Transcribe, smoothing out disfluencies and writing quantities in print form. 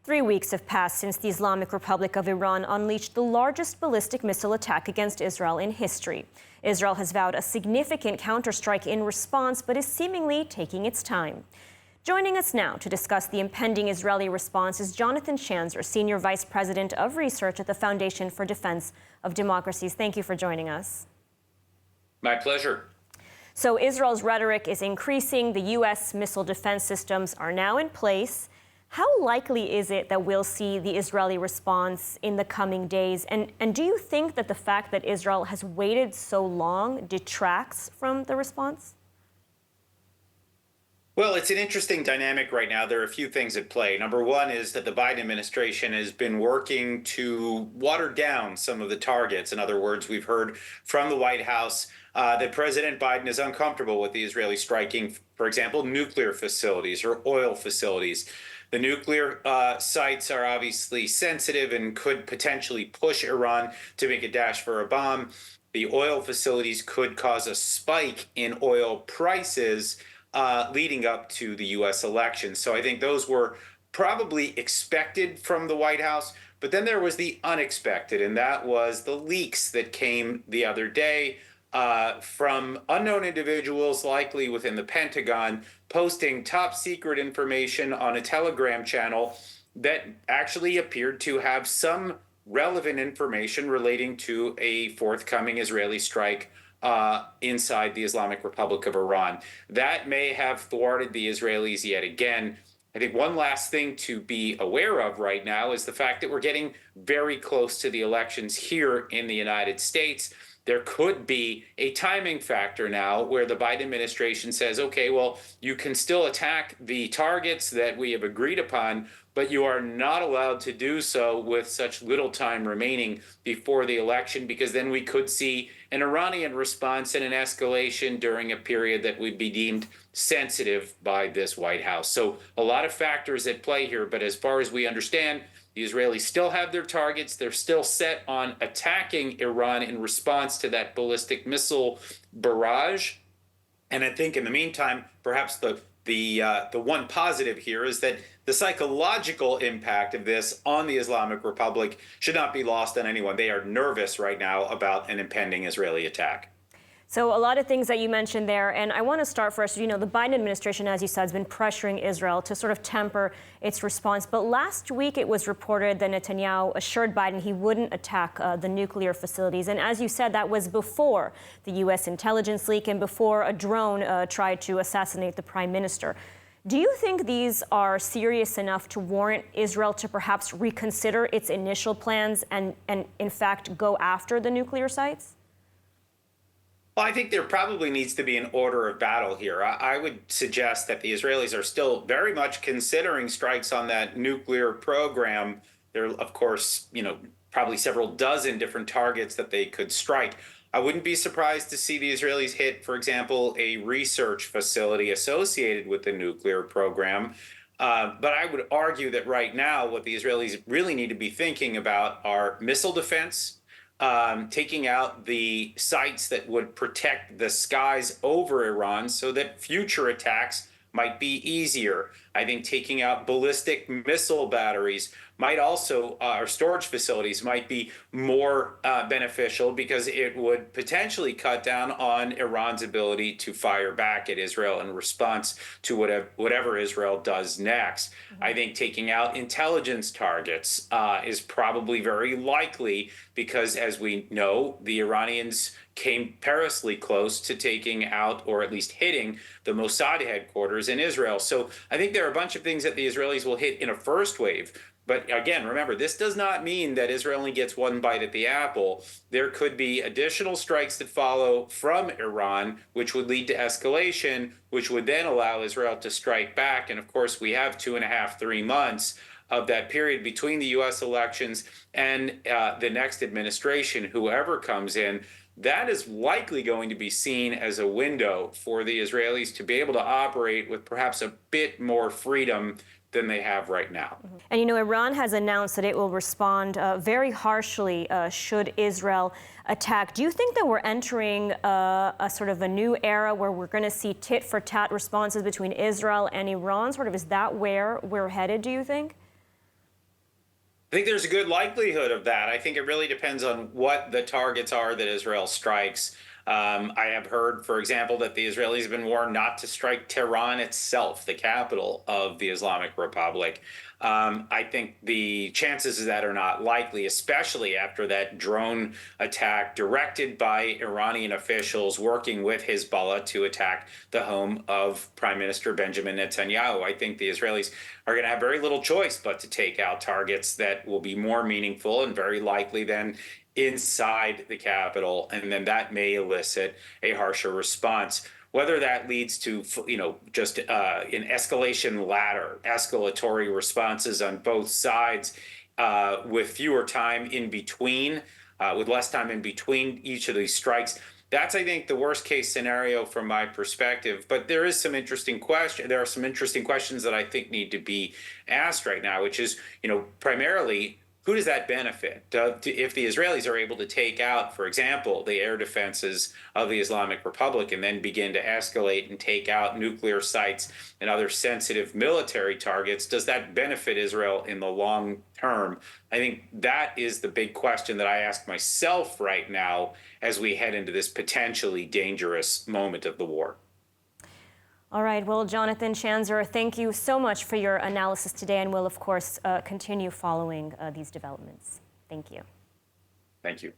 3 weeks have passed since the Islamic Republic of Iran unleashed the largest ballistic missile attack against Israel in history. Israel has vowed a significant counterstrike in response, but is seemingly taking its time. Joining us now to discuss the impending Israeli response is Jonathan Schanzer, Senior Vice President of Research at the Foundation for Defense of Democracies. Thank you for joining us. My pleasure. So Israel's rhetoric is increasing. The U.S. missile defense systems are now in place. How likely is it that we'll see the Israeli response in the coming days? And do you think that the fact that Israel has waited so long detracts from the response? Well, it's an interesting dynamic right now. There are a few things at play. Number one is that the Biden administration has been working to water down some of the targets. In other words, we've heard from the White House that President Biden is uncomfortable with the Israeli striking, for example, nuclear facilities or oil facilities. The nuclear sites are obviously sensitive and could potentially push Iran to make a dash for a bomb. The oil facilities could cause a spike in oil prices leading up to the U.S. election. So I think those were probably expected from the White House. But then there was the unexpected, and that was the leaks that came the other day from unknown individuals, likely within the Pentagon, posting top secret information on a Telegram channel that actually appeared to have some relevant information relating to a forthcoming Israeli strike inside the Islamic Republic of Iran. That may have thwarted the Israelis yet again. I think one last thing to be aware of right now is the fact that we're getting very close to the elections here in the United States. There could be a timing factor now where the Biden administration says, okay, well, you can still attack the targets that we have agreed upon, but you are not allowed to do so with such little time remaining before the election, because then we could see an Iranian response and an escalation during a period that would be deemed sensitive by this White House. So a lot of factors at play here, but as far as we understand, the Israelis still have their targets. They're still set on attacking Iran in response to that ballistic missile barrage. And I think in the meantime, perhaps the one positive here is that the psychological impact of this on the Islamic Republic should not be lost on anyone. They are nervous right now about an impending Israeli attack. So a lot of things that you mentioned there, and I want to start first, the Biden administration, as you said, has been pressuring Israel to sort of temper its response. But last week it was reported that Netanyahu assured Biden he wouldn't attack the nuclear facilities. And as you said, that was before the U.S. intelligence leak and before a drone tried to assassinate the prime minister. Do you think these are serious enough to warrant Israel to perhaps reconsider its initial plans and in fact, go after the nuclear sites? Well, I think there probably needs to be an order of battle here. I would suggest that the Israelis are still very much considering strikes on that nuclear program. There are, of course, probably several dozen different targets that they could strike. I wouldn't be surprised to see the Israelis hit, for example, a research facility associated with the nuclear program. But I would argue that right now, what the Israelis really need to be thinking about are missile defense, taking out the sites that would protect the skies over Iran so that future attacks might be easier. I think taking out ballistic missile batteries might also, or storage facilities might be more beneficial, because it would potentially cut down on Iran's ability to fire back at Israel in response to whatever Israel does next. I think taking out intelligence targets is probably very likely, because as we know, the Iranians came perilously close to taking out, or at least hitting, the Mossad headquarters in Israel. So I think there are a bunch of things that the Israelis will hit in a first wave. But again, remember, this does not mean that Israel only gets one bite at the apple. There could be additional strikes that follow from Iran, which would lead to escalation, which would then allow Israel to strike back. And of course, we have 2.5, 3 months of that period between the U.S. elections and the next administration, whoever comes in. That is likely going to be seen as a window for the Israelis to be able to operate with perhaps a bit more freedom than they have right now. And Iran has announced that it will respond very harshly should Israel attack. Do you think that we're entering a sort of a new era where we're going to see tit-for-tat responses between Israel and Iran? Is that where we're headed, do you think? I think there's a good likelihood of that. I think it really depends on what the targets are that Israel strikes. I have heard, for example, that the Israelis have been warned not to strike Tehran itself, the capital of the Islamic Republic. I think the chances of that are not likely, especially after that drone attack directed by Iranian officials working with Hezbollah to attack the home of Prime Minister Benjamin Netanyahu. I think the Israelis are going to have very little choice but to take out targets that will be more meaningful and very likely than inside the capital, and then that may elicit a harsher response. Whether that leads to, just an escalation ladder, escalatory responses on both sides, with fewer time in between, with less time in between each of these strikes. That's, I think, the worst case scenario from my perspective. But there are some interesting questions that I think need to be asked right now, which is, primarily, who does that benefit? If the Israelis are able to take out, for example, the air defenses of the Islamic Republic and then begin to escalate and take out nuclear sites and other sensitive military targets, does that benefit Israel in the long term? I think that is the big question that I ask myself right now as we head into this potentially dangerous moment of the war. All right. Well, Jonathan Schanzer, thank you so much for your analysis today, and we'll, of course, continue following these developments. Thank you. Thank you.